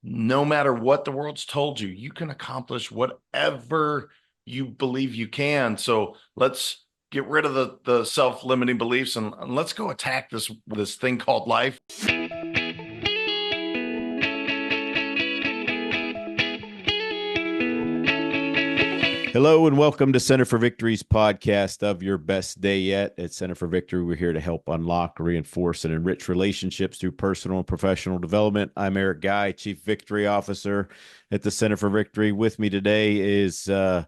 no matter what the world's told you, you can accomplish whatever you believe you can. So let's get rid of the self-limiting beliefs and let's go attack this thing called life. Hello and welcome to Center for Victory's podcast of Your Best Day Yet. At Center for Victory, we're here to help unlock, reinforce, and enrich relationships through personal and professional development. I'm Eric Guy, Chief Victory Officer at the Center for Victory. With me today is a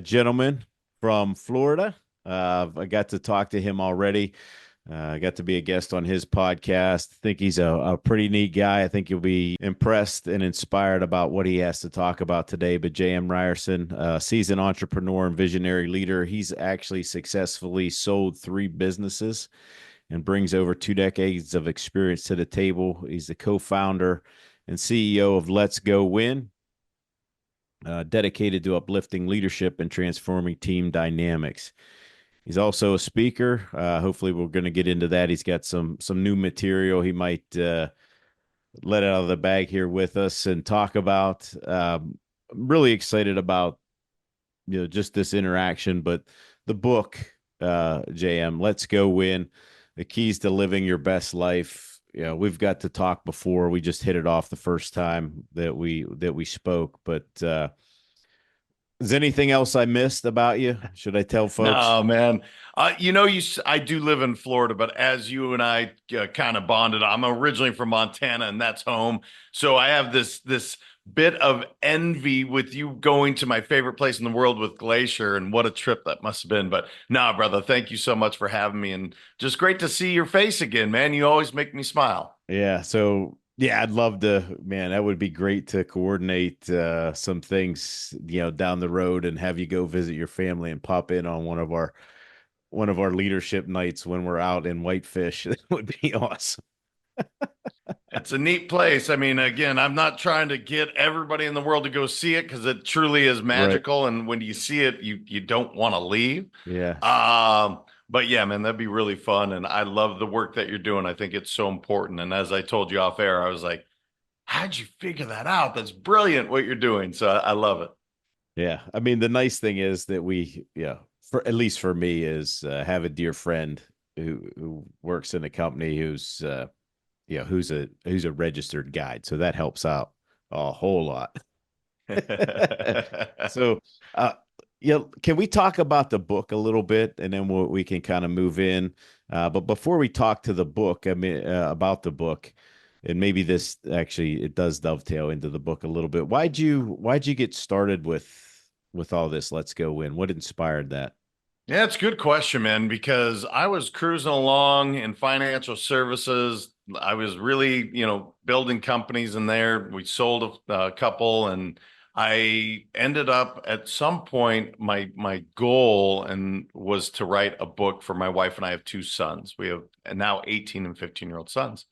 gentleman from Florida. I got to talk to him already. I got to be a guest on his podcast. I think he's a pretty neat guy. I think you'll be impressed and inspired about what he has to talk about today. But JM Ryerson, seasoned entrepreneur and visionary leader, he's actually successfully sold 3 businesses and brings over 2 decades of experience to the table. He's the co-founder and CEO of Let's Go Win, dedicated to uplifting leadership and transforming team dynamics. He's also a speaker. Hopefully, we're going to get into that. He's got some new material he might let out of the bag here with us and talk about. I'm really excited about just this interaction, but the book, JM, Let's Go Win: The Keys to Living Your Best Life. We've got to talk before. We just hit it off the first time that we spoke, but is anything else I missed about you? Should I tell folks? No, man. I do live in Florida, but as you and I kind of bonded, I'm originally from Montana, and that's home. So I have this bit of envy with you going to my favorite place in the world with Glacier, and what a trip that must have been. But nah, brother, thank you so much for having me, and just great to see your face again, man. You always make me smile. Yeah. So yeah, I'd love to, man, that would be great to coordinate some things, down the road and have you go visit your family and pop in on one of our leadership nights when we're out in Whitefish. That would be awesome. It's a neat place. I mean, again, I'm not trying to get everybody in the world to go see it because it truly is Right. magical. And when you see it, you don't want to leave. Yeah. But yeah, man, that'd be really fun. And I love the work that you're doing. I think it's so important. And as I told you off air, I was like, how'd you figure that out? That's brilliant what you're doing. So I love it. Yeah. I mean, the nice thing is that for at least for me, is have a dear friend who works in a company who's a registered guide. So that helps out a whole lot. So, uh, can we talk about the book a little bit, and then we can kind of move in. But before we talk to the book, I mean, about the book, and maybe this actually it does dovetail into the book a little bit. Why'd you get started with all this? Let's Go Win. What inspired that? Yeah, it's a good question, man, because I was cruising along in financial services. I was really, building companies in there. We sold a couple, and I ended up at some point, my goal and was to write a book for my wife and I have 2 sons. We have now 18 and 15-year-old sons.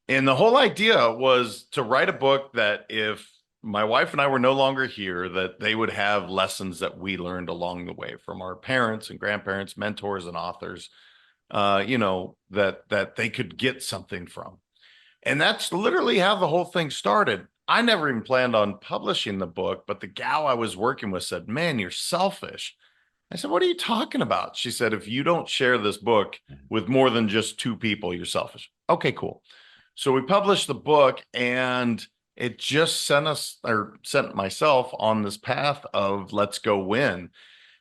And the whole idea was to write a book that if my wife and I were no longer here, that they would have lessons that we learned along the way from our parents and grandparents, mentors and authors, that they could get something from. And that's literally how the whole thing started. I never even planned on publishing the book, but the gal I was working with said, "Man, you're selfish." I said, "What are you talking about?" She said, "If you don't share this book with more than just 2 people, you're selfish." Okay, cool. So we published the book, and it just sent myself on this path of Let's Go Win.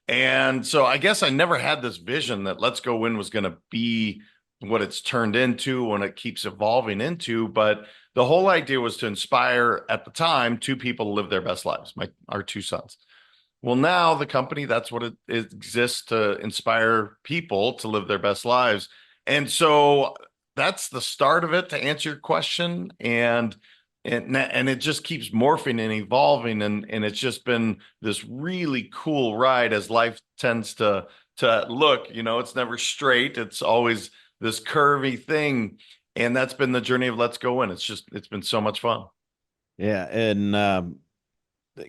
And so I guess I never had this vision that Let's Go Win was going to be what it's turned into when it keeps evolving into. But the whole idea was to inspire at the time 2 people to live their best lives, our 2 sons. Well, now the company, that's what it exists to inspire people to live their best lives. And so that's the start of it to answer your question. And it just keeps morphing and evolving. And it's just been this really cool ride as life tends to look, it's never straight. It's always this curvy thing. And that's been the journey of Let's Go In. It's been so much fun. Yeah, and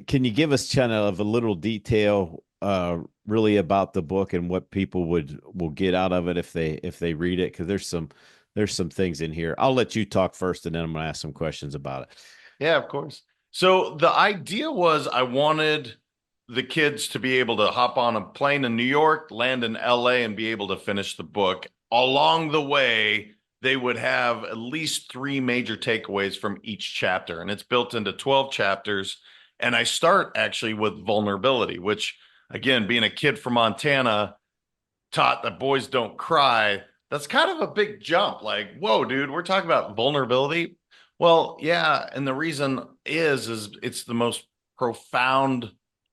can you give us kind of a little detail, really about the book and what people will get out of it if they read it? Because there's some things in here. I'll let you talk first, and then I'm going to ask some questions about it. Yeah, of course. So the idea was I wanted the kids to be able to hop on a plane in New York, land in LA, and be able to finish the book. Along the way, they would have at least three major takeaways from each chapter, and it's built into 12 chapters. And I start actually with vulnerability, which, again, being a kid from Montana, taught that boys don't cry, that's kind of a big jump. Like, whoa, dude, we're talking about vulnerability. Well, yeah, and the reason is it's the most profound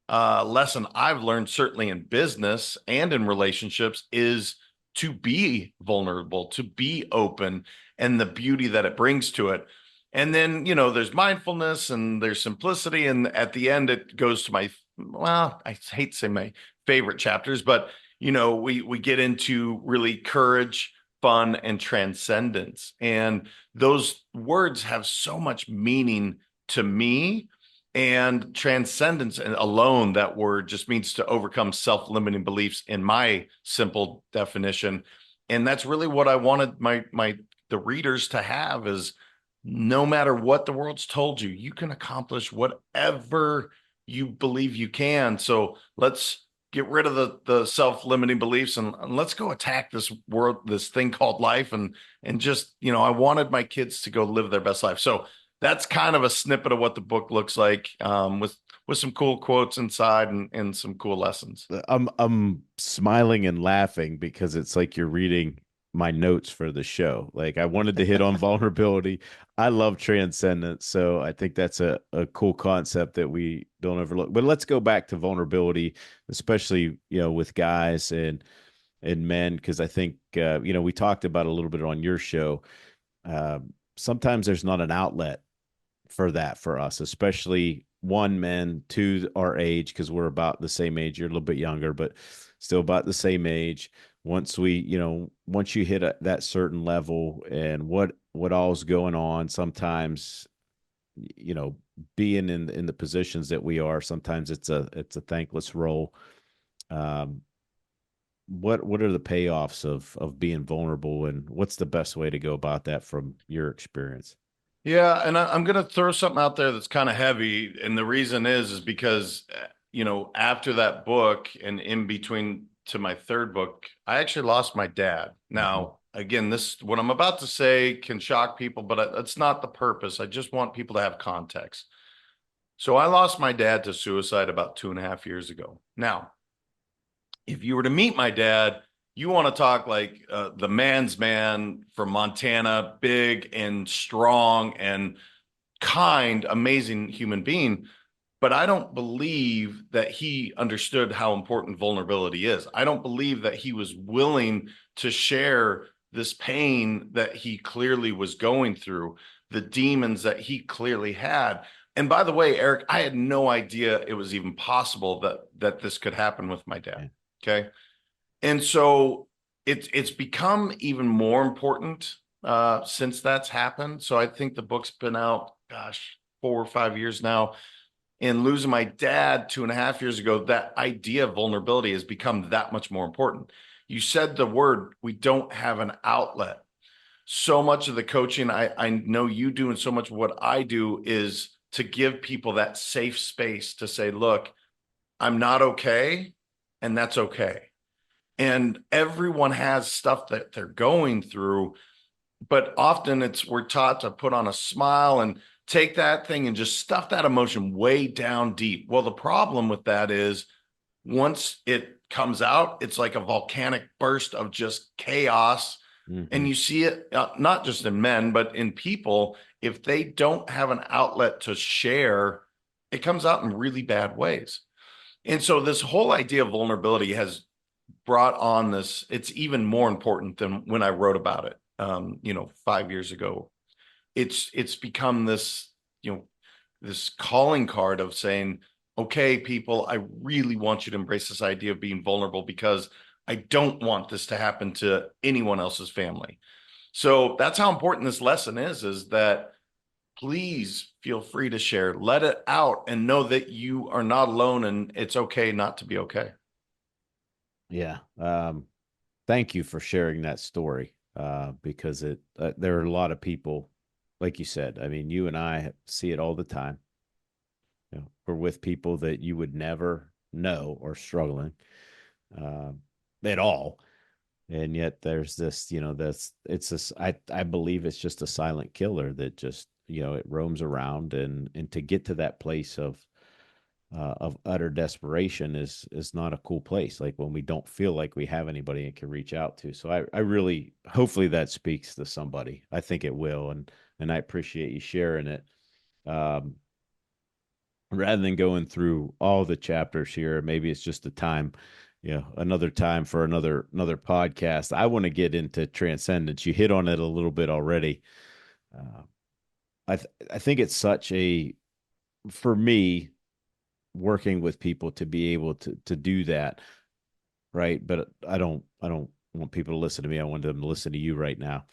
lesson I've learned, certainly in business and in relationships, is to be vulnerable, to be open, and the beauty that it brings to it. And then, there's mindfulness and there's simplicity. And at the end, it goes to well, I hate to say my favorite chapters, but we get into really courage, fun, and transcendence. And those words have so much meaning to me. And transcendence alone, that word just means to overcome self-limiting beliefs in my simple definition. And that's really what I wanted the readers to have is no matter what the world's told you, you can accomplish whatever you believe you can. So let's get rid of the self-limiting beliefs and let's go attack this world, this thing called life. And just, I wanted my kids to go live their best life. So that's kind of a snippet of what the book looks like, with some cool quotes inside and some cool lessons. I'm smiling and laughing because it's like you're reading my notes for the show. Like I wanted to hit on vulnerability. I love transcendence. So I think that's a cool concept that we don't overlook. But let's go back to vulnerability, especially, with guys and men, because I think we talked about a little bit on your show. Uh, Sometimes there's not an outlet for that for us, especially one, men, two, our age, because we're about the same age. You're a little bit younger, but still about the same age. Once you hit that certain level and what all's going on, sometimes, being in the positions that we are, sometimes it's a thankless role. Um, what are the payoffs of being vulnerable, and what's the best way to go about that from your experience? Yeah, and I'm going to throw something out there that's kind of heavy, and the reason is because after that book and in between to my third book, I actually lost my dad. Mm-hmm. Now, again, this what I'm about to say can shock people, but that's not the purpose. I just want people to have context. So I lost my dad to suicide about 2.5 years ago. Now, if you were to meet my dad, you want to talk like the man's man from Montana, big and strong and kind, amazing human being. But I don't believe that he understood how important vulnerability is. I don't believe that he was willing to share this pain that he clearly was going through, the demons that he clearly had. And by the way, Eric, I had no idea it was even possible that this could happen with my dad. Yeah. Okay. And so it's become even more important since that's happened. So I think the book's been out, gosh, 4 or 5 years now. And losing my dad 2.5 years ago, that idea of vulnerability has become that much more important. You said the word, we don't have an outlet. So much of the coaching I know you do, and so much of what I do is to give people that safe space to say, look, I'm not okay, and that's okay. And everyone has stuff that they're going through, but often we're taught to put on a smile and take that thing and just stuff that emotion way down deep. Well, the problem with that is once it comes out, it's like a volcanic burst of just chaos. Mm-hmm. And you see it not just in men, but in people. If they don't have an outlet to share, it comes out in really bad ways. And so this whole idea of vulnerability has brought on this. It's even more important than when I wrote about it, 5 years ago. It's become this, this calling card of saying, okay, people, I really want you to embrace this idea of being vulnerable because I don't want this to happen to anyone else's family. So that's how important this lesson is that please feel free to share, let it out, and know that you are not alone and it's okay not to be okay. Yeah. Thank you for sharing that story, because there are a lot of people like you said, I mean, you and I see it all the time. We're with people that you would never know are struggling uh, at all. And yet there's this, that's, it's this, I believe it's just a silent killer that just, it roams around, and to get to that place of utter desperation is not a cool place. Like when we don't feel like we have anybody and can reach out to. So I really, hopefully that speaks to somebody. I think it will. And I appreciate you sharing it. Um, Rather than going through all the chapters here, maybe it's just a time, another time for another podcast. I want to get into transcendence. You hit on it a little bit already. Uh, I think it's such a, for me, working with people to be able to do that, right? But I don't want people to listen to me. I want them to listen to you right now.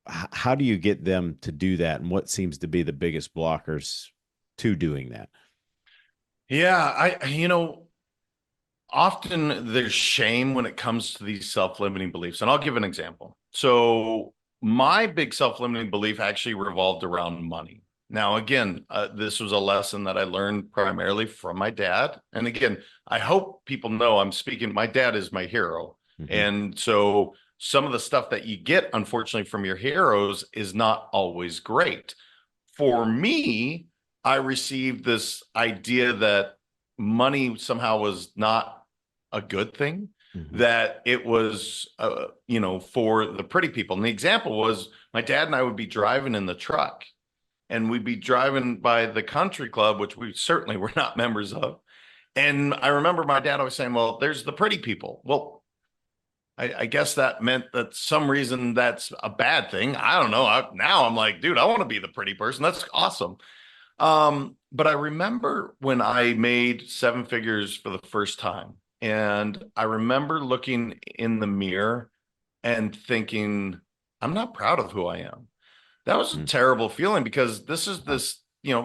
How do you get them to do that, and what seems to be the biggest blockers to doing that? Yeah, often there's shame when it comes to these self-limiting beliefs. And I'll give an example. So my big self-limiting belief actually revolved around money. Now, again, this was a lesson that I learned primarily from my dad. And again, I hope people know I'm speaking, my dad is my hero. Mm-hmm. And so some of the stuff that you get, unfortunately, from your heroes is not always great. For me, I received this idea that money somehow was not a good thing, Mm-hmm. that it was, for the pretty people. And the example was my dad and I would be driving in the truck, and we'd be driving by the country club, which we certainly were not members of. And I remember my dad always saying, well, there's the pretty people. Well, I guess that meant that some reason that's a bad thing. I don't know. Now I'm like, dude, I want to be the pretty person. That's awesome. But I remember when I made seven figures for the first time, and I remember looking in the mirror and thinking, I'm not proud of who I am. That was a Mm-hmm. terrible feeling, because this is Wow. this,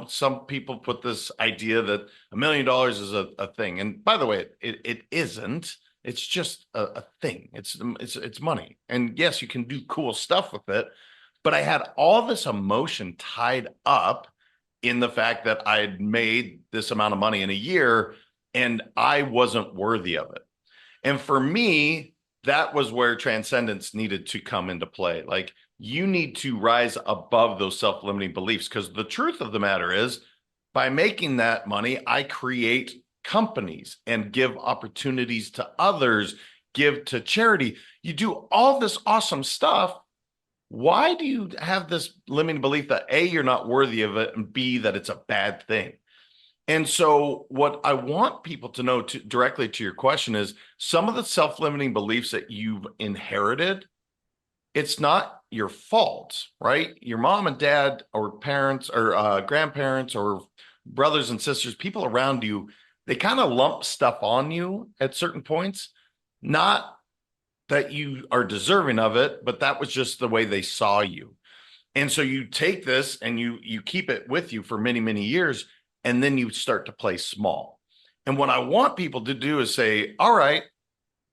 some people put this idea that $1 million is a thing. And by the way, it isn't. It's just a thing. It's money. And yes, you can do cool stuff with it. But I had all this emotion tied up in the fact that I had made this amount of money in a year and I wasn't worthy of it. And for me, that was where transcendence needed to come into play. Like, you need to rise above those self-limiting beliefs, because the truth of the matter is, by making that money, I create companies and give opportunities to others, give to charity. You do all this awesome stuff. Why do you have this limiting belief that A, you're not worthy of it, and B, that it's a bad thing? And so, what I want people to know, directly to your question, is some of the self limiting beliefs that you've inherited, it's not your fault, right? Your mom and dad, or parents, or grandparents, or brothers and sisters, people around you, they kind of lump stuff on you at certain points. Not that you are deserving of it, but that was just the way they saw you. And so you take this and you keep it with you for many, many years, and then you start to play small. And what I want people to do is say, all right,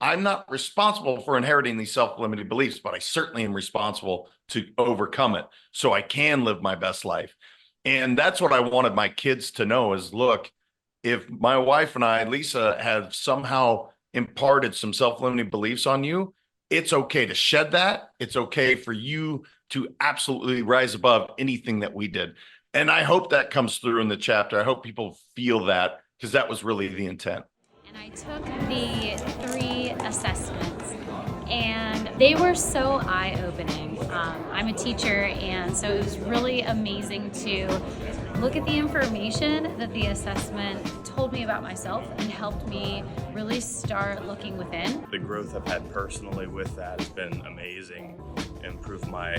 I'm not responsible for inheriting these self-limiting beliefs, but I certainly am responsible to overcome it so I can live my best life. And that's what I wanted my kids to know is, look, if my wife and I, Lisa, have somehow imparted some self-limiting beliefs on you, it's okay to shed that. It's okay for you to absolutely rise above anything that we did. And I hope that comes through in the chapter. I hope people feel that, because that was really the intent. And I took the 3 assessments, and they were so eye-opening. I'm a teacher, and so it was really amazing to look at the information that the assessment told me about myself and helped me really start looking within. The growth I've had personally with that has been amazing. Improved my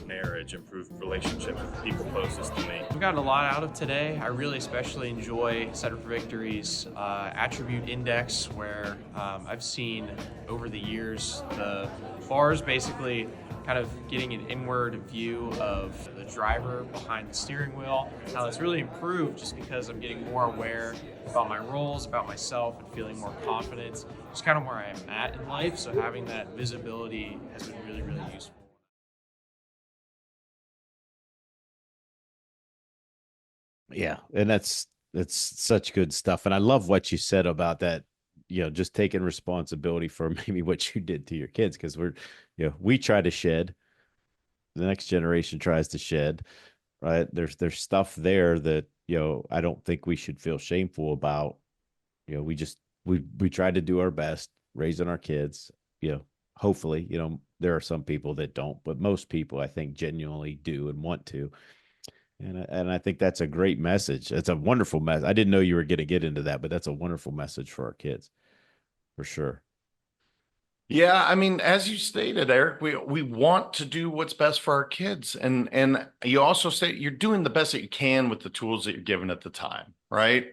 marriage, improved relationships with people closest to me. I've gotten a lot out of today. I really especially enjoy Center for Victory's attribute index, where I've seen over the years the bars basically kind of getting an inward view of the driver behind the steering wheel. How that's really improved just because I'm getting more aware about my roles, about myself, and feeling more confident. Just kind of where I am at in life. So having that visibility has been really, really useful. Yeah. And that's such good stuff. And I love what you said about that, just taking responsibility for maybe what you did to your kids. Cause we try to shed, the next generation tries to shed, right? There's stuff there that, I don't think we should feel shameful about. We just, we try to do our best raising our kids, hopefully, there are some people that don't, but most people I think genuinely do and want to. And I think that's a great message. It's a wonderful message. I didn't know you were going to get into that, but that's a wonderful message for our kids, for sure. Yeah, I mean, as you stated, Eric, we want to do what's best for our kids, and you also say you're doing the best that you can with the tools that you're given at the time, right?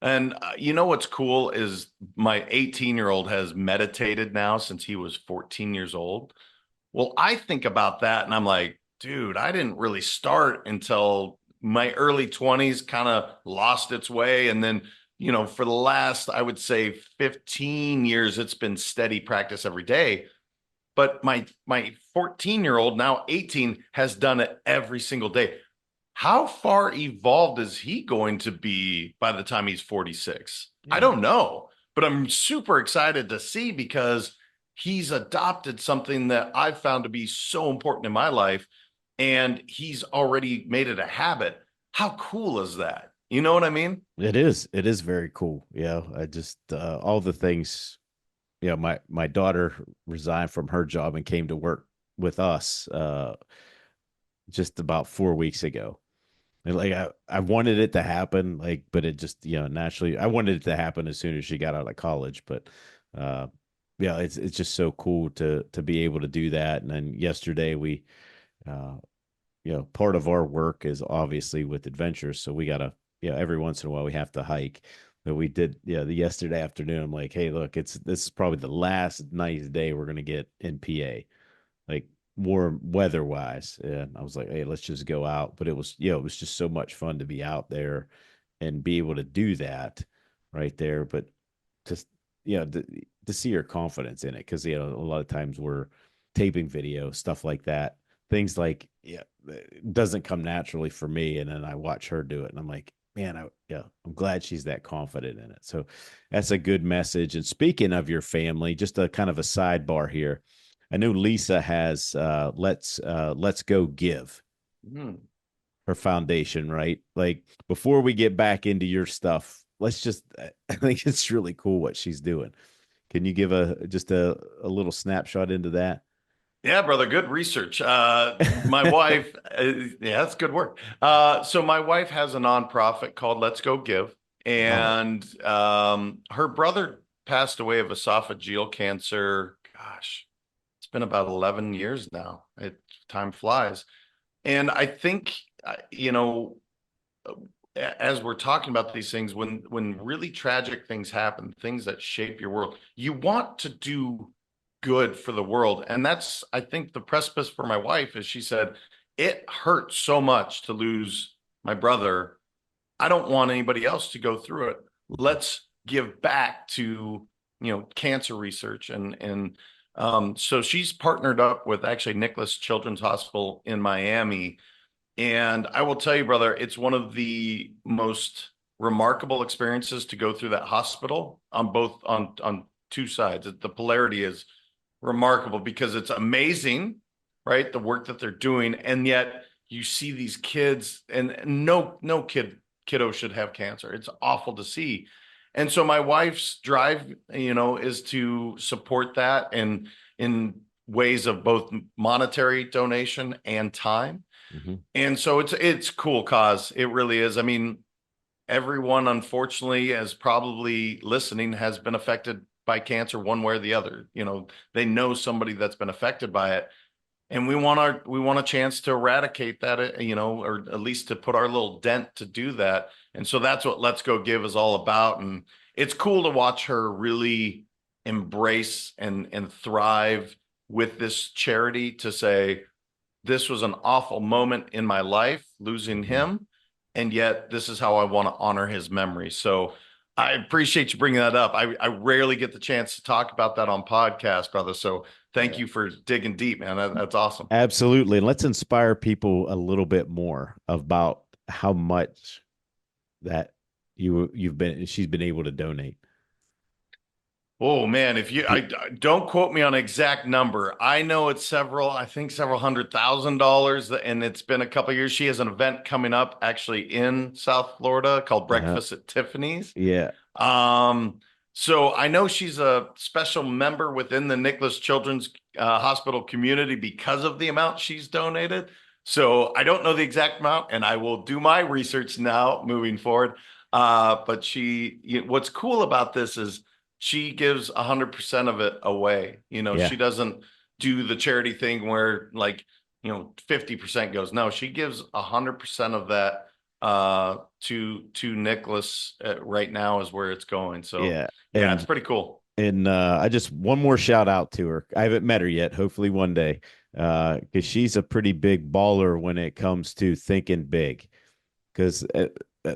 And you know what's cool is my 18-year-old has meditated now since he was 14 years old. Well, I think about that and I'm like, dude, I didn't really start until my early 20s, kind of lost its way. And then, for the last, I would say 15 years, it's been steady practice every day. But my 14-year-old, now 18, has done it every single day. How far evolved is he going to be by the time he's 46? I Yeah. don't know, but I'm super excited to see because he's adopted something that I've found to be so important in my life and he's already made it a habit. How cool is that? You know what I mean? It is. It is very cool. Yeah. I just, all the things, my daughter resigned from her job and came to work with us, just about 4 weeks ago. And like I wanted it to happen, like, but it just, naturally I wanted it to happen as soon as she got out of college. But uh yeah, it's just so cool to be able to do that. And then yesterday we uh part of our work is obviously with adventures. So we gotta, every once in a while we have to hike. But we did, the yesterday afternoon, I'm like, hey, look, this is probably the last nice day we're gonna get in PA, like warm weather wise. And I was like, hey, let's just go out. But it was just so much fun to be out there and be able to do that right there. But just, to see your confidence in it. Cause, a lot of times we're taping video, stuff like that. Things like, it doesn't come naturally for me. And then I watch her do it and I'm like, man, I'm glad she's that confident in it. So that's a good message. And speaking of your family, just a kind of a sidebar here. I know Lisa has Let's Go Give, Hmm. her foundation, right? Like before we get back into your stuff, let's just I think it's really cool what she's doing. Can you give a little snapshot into that? Yeah, brother, good research. My wife, yeah, that's good work. So my wife has a nonprofit called Let's Go Give, Wow. and her brother passed away of esophageal cancer. Gosh, it's been about 11 years now. Time flies. And I think, as we're talking about these things, when really tragic things happen, things that shape your world, you want to do good for the world. And that's, I think, the precipice for my wife is she said, it hurts so much to lose my brother. I don't want anybody else to go through it. Let's give back to, cancer research. So she's partnered up with actually Nicholas Children's Hospital in Miami, and I will tell you, brother, it's one of the most remarkable experiences to go through that hospital on both on two sides. The polarity is remarkable because it's amazing, right? The work that they're doing, and yet you see these kids, and no kiddo should have cancer. It's awful to see. And so my wife's drive, is to support that and in ways of both monetary donation and time. Mm-hmm. And so it's cool cause. It really is. I mean, everyone unfortunately as probably listening has been affected by cancer one way or the other. They know somebody that's been affected by it. And we want a chance to eradicate that, or at least to put our little dent to do that. And so that's what Let's Go Give is all about. And it's cool to watch her really embrace and thrive with this charity to say, this was an awful moment in my life, losing Mm-hmm. him, and yet this is how I want to honor his memory. So I appreciate you bringing that up. I rarely get the chance to talk about that on podcast, brother. So thank Yeah. you for digging deep, man. That's awesome. Absolutely. And let's inspire people a little bit more about how much that she's been able to donate? Oh man, if you Pe- don't quote me on an exact number. I know it's I think several $100,000, and it's been a couple of years. She has an event coming up actually in South Florida called Uh-huh. Breakfast at Tiffany's. Yeah. Um, so I know she's a special member within the Nicholas Children's Hospital community because of the amount she's donated. So I don't know the exact amount, and I will do my research now moving forward. But what's cool about this is she gives 100% of it away. Yeah. She doesn't do the charity thing where 50% goes. No, she gives 100% of that to Nicholas right now is where it's going. So Yeah. yeah, it's pretty cool. And I just one more shout out to her. I haven't met her yet. Hopefully one day, because she's a pretty big baller when it comes to thinking big. Because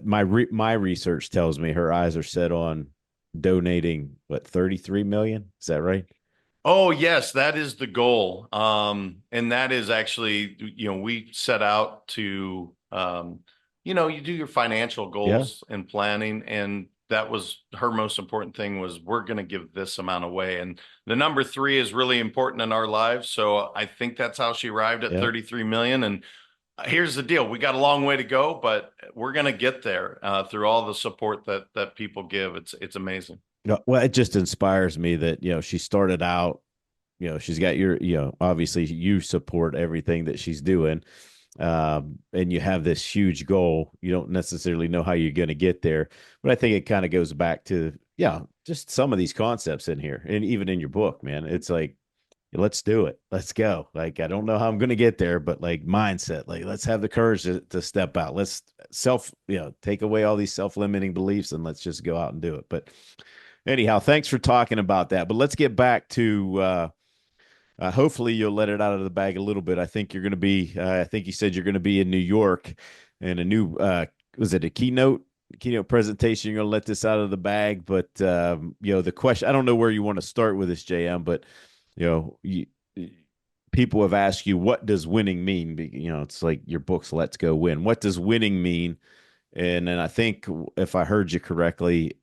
my research tells me her eyes are set on donating what 33 million. Is that right? Oh, yes, that is the goal. And that is actually, we set out to, you do your financial Yeah. goals and planning, and that was her most important thing was we're going to give this amount away. And the number three is really important in our lives. So I think that's how she arrived at Yeah. 33 million. And here's the deal. We got a long way to go, but we're going to get there through all the support that people give. It's amazing. No, well, it just inspires me that she started out. She's got obviously you support everything that she's doing, and you have this huge goal. You don't necessarily know how you're going to get there, but I think it kind of goes back to just some of these concepts in here, and even in your book, man. It's like, let's do it, let's go. Like, I don't know how I'm going to get there, but like mindset, like let's have the courage to step out. Let's take away all these self-limiting beliefs and let's just go out and do it. But anyhow, thanks for talking about that. But let's get back to hopefully you'll let it out of the bag a little bit. I think you're going to be. I think you said you're going to be in New York, and a new was it a keynote presentation? You're going to let this out of the bag, but the question. I don't know where you want to start with this, JM, but you know, you, people have asked you, what does winning mean? It's like your book's Let's Go Win. What does winning mean? And then I think if I heard you correctly,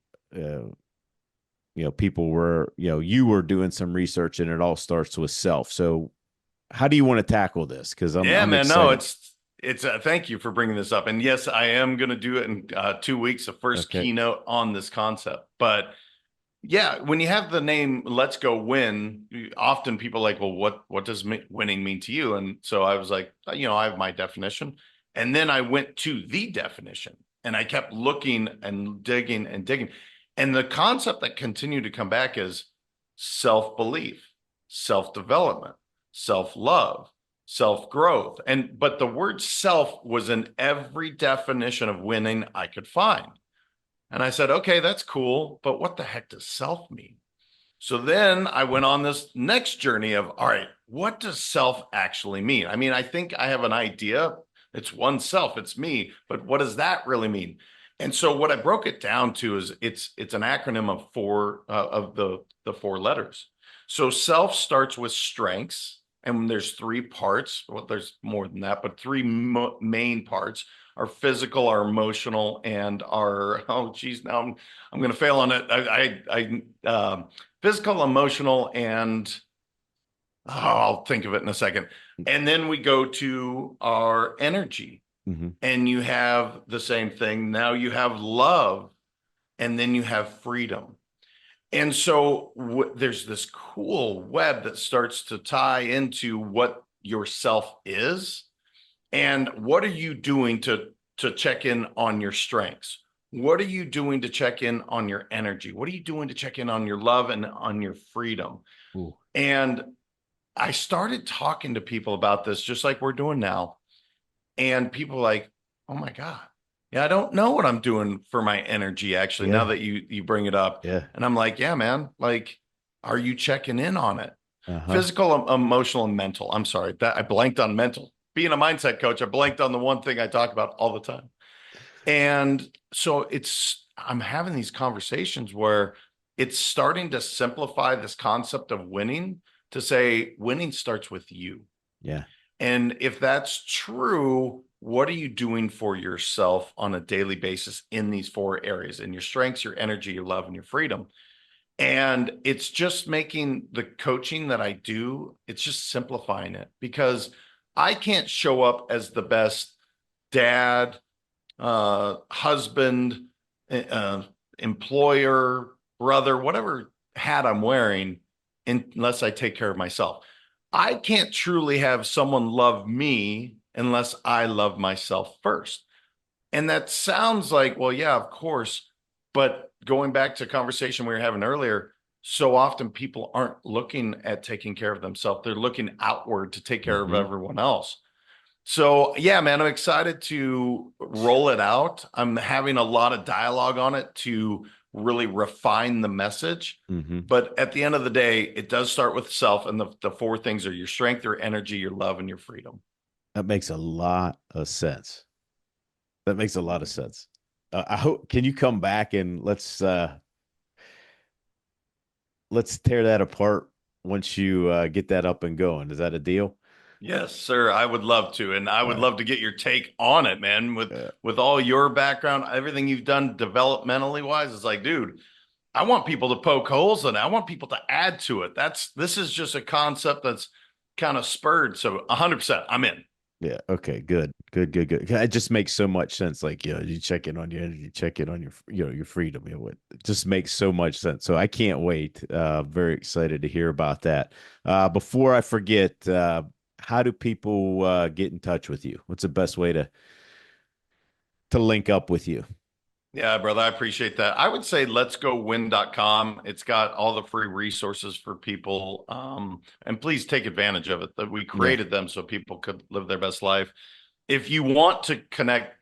people were, you were doing some research and it all starts with self. So how do you want to tackle this? Because Yeah, I'm man. No, excited. it's thank you for bringing this up. And yes, I am going to do it in 2 weeks, the first Okay. keynote on this concept. But yeah, when you have the name Let's Go Win, often people are like, well, what does winning mean to you? And so I was like, I have my definition. And then I went to the definition and I kept looking and digging and digging. And the concept that continued to come back is self-belief, self-development, self-love, self-growth. But the word self was in every definition of winning I could find. And I said, okay, that's cool, but what the heck does self mean? So then I went on this next journey of, all right, what does self actually mean? I mean, I think I have an idea. It's one self, it's me, but what does that really mean? And so what I broke it down to is it's an acronym of four of the four letters. So self starts with strengths, and there's three parts. Well, there's more than that, but three main parts: our physical, our emotional, and our geez, now I'm going to fail on it. Physical, emotional, and I'll think of it in a second. And then we go to our energy, Mm-hmm. and you have the same thing. Now you have love, and then you have freedom. And so there's this cool web that starts to tie into what yourself is and what are you doing to check in on your strengths? What are you doing to check in on your energy? What are you doing to check in on your love and on your freedom? Ooh. And I started talking to people about this just like we're doing now. And people are like, oh my God. Yeah, I don't know what I'm doing for my energy actually, now Yeah. that you bring it up. Yeah. And I'm like, yeah, man, like, are you checking in on it? Uh-huh. Physical, emotional, and mental. I'm sorry, that I blanked on mental. Being a mindset coach, I blanked on the one thing I talk about all the time. And so I'm having these conversations where it's starting to simplify this concept of winning to say winning starts with you. Yeah. And if that's true, what are you doing for yourself on a daily basis in these four areas, in your strengths, your energy, your love, and your freedom? And it's just making the coaching that I do, it's just simplifying it, because I can't show up as the best dad, husband, uh, employer, brother, whatever hat I'm wearing, unless I take care of myself. I can't truly have someone love me unless I love myself first. And that sounds like, well, yeah, of course. But going back to a conversation we were having earlier, so often people aren't looking at taking care of themselves. They're looking outward to take care of Mm-hmm. everyone else. So, yeah, man, I'm excited to roll it out. I'm having a lot of dialogue on it to really refine the message. Mm-hmm. But at the end of the day, it does start with self. And the four things are your strength, your energy, your love, and your freedom. That makes a lot of sense. That makes a lot of sense. I hope, can you come back and let's tear that apart once you get that up and going. Is that a deal? Yes, sir. I would love to. And I would Uh, love to get your take on it, man. uh, With all your background, everything you've done developmentally wise, it's like, dude, I want people to poke holes in it. I want people to add to it. This is just a concept that's kind of spurred. So 100%, I'm in. yeah. Okay. Good. Good. Good. Good. It just makes so much sense. Like, you check in on your energy, check in on your freedom. It just makes so much sense. So I can't wait. Very excited to hear about that. Before I forget, how do people get in touch with you? What's the best way to link up with you? Yeah, brother, I appreciate that. I would say let's go win.com. It's got all the free resources for people. And please take advantage of it. That we Yeah. created them so people could live their best life. If you want to connect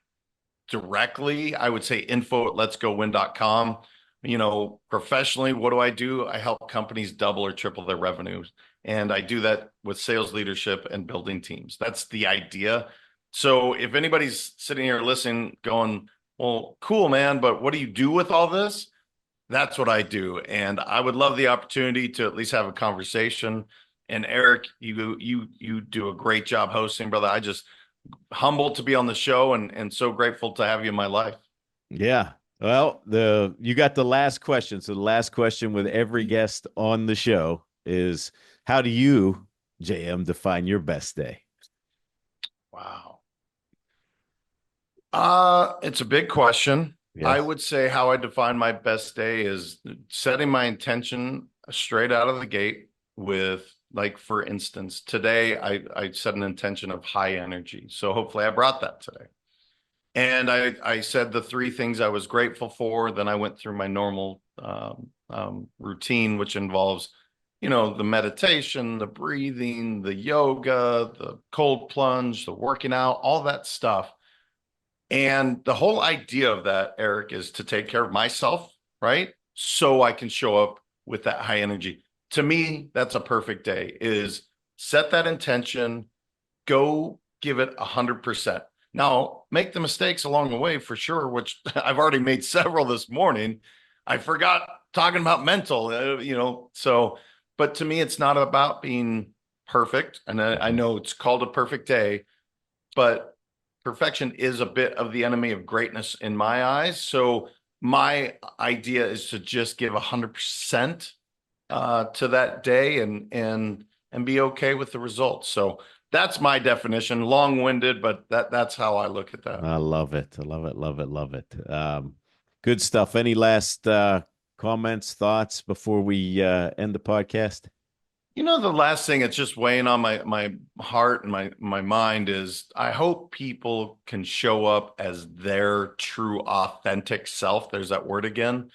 directly, I would say info at letsgowin.com. Professionally, what do? I help companies double or triple their revenues. And I do that with sales leadership and building teams. That's the idea. So if anybody's sitting here listening, going, well, cool, man, but what do you do with all this? That's what I do. And I would love the opportunity to at least have a conversation. And Eric, you do a great job hosting, brother. I just humbled to be on the show and so grateful to have you in my life. Yeah. Well, you got the last question. So the last question with every guest on the show is, how do you, JM, define your best day? Wow. It's a big question. I Yes. would say how I define my best day is setting my intention straight out of the gate with, like, for instance, today I set an intention of high energy. So hopefully I brought that today. And I said the three things I was grateful for. Then I went through my normal routine, which involves, the meditation, the breathing, the yoga, the cold plunge, the working out, all that stuff. And the whole idea of that, Eric, is to take care of myself, right? So I can show up with that high energy. To me, that's a perfect day, is set that intention, go give it 100%. Now, make the mistakes along the way for sure, which I've already made several this morning. I forgot talking about mental, so, but to me, it's not about being perfect. And I know it's called a perfect day, but perfection is a bit of the enemy of greatness in my eyes. So my idea is to just give 100% to that day and be okay with the results. So that's my definition, long-winded, but that's how I look at that. I love it. I love it. Love it. Love it. Good stuff. Any last comments, thoughts before we end the podcast? The last thing it's just weighing on my heart and my mind is I hope people can show up as their true authentic self. There's that word again,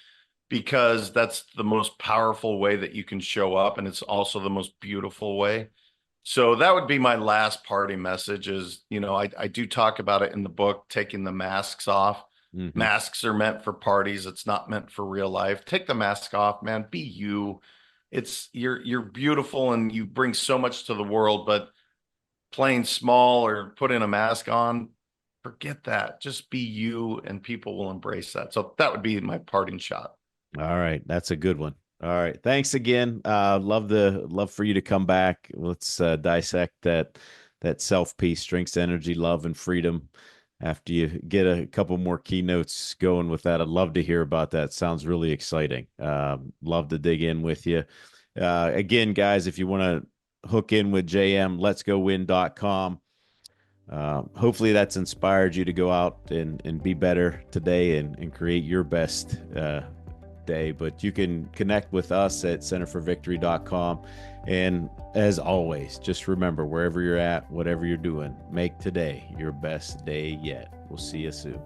because that's the most powerful way that you can show up, and it's also the most beautiful way. So that would be my last party message is, I do talk about it in the book, taking the masks off. Mm-hmm. Masks are meant for parties. It's not meant for real life. Take the mask off, man. Be you. You're beautiful and you bring so much to the world, but playing small or putting a mask on, forget that. Just be you and people will embrace that. So that would be my parting shot. All right. That's a good one. All right. Thanks again. Love for you to come back. Let's dissect that that self, peace, strength, energy, love, and freedom. After you get a couple more keynotes going with that, I'd love to hear about that. Sounds really exciting. Love to dig in with you. Again, guys, if you want to hook in with JM, letsgowin.com. Hopefully that's inspired you to go out and be better today and create your best day. But you can connect with us at centerforvictory.com. And as always, just remember, wherever you're at, whatever you're doing, make today your best day yet. We'll see you soon.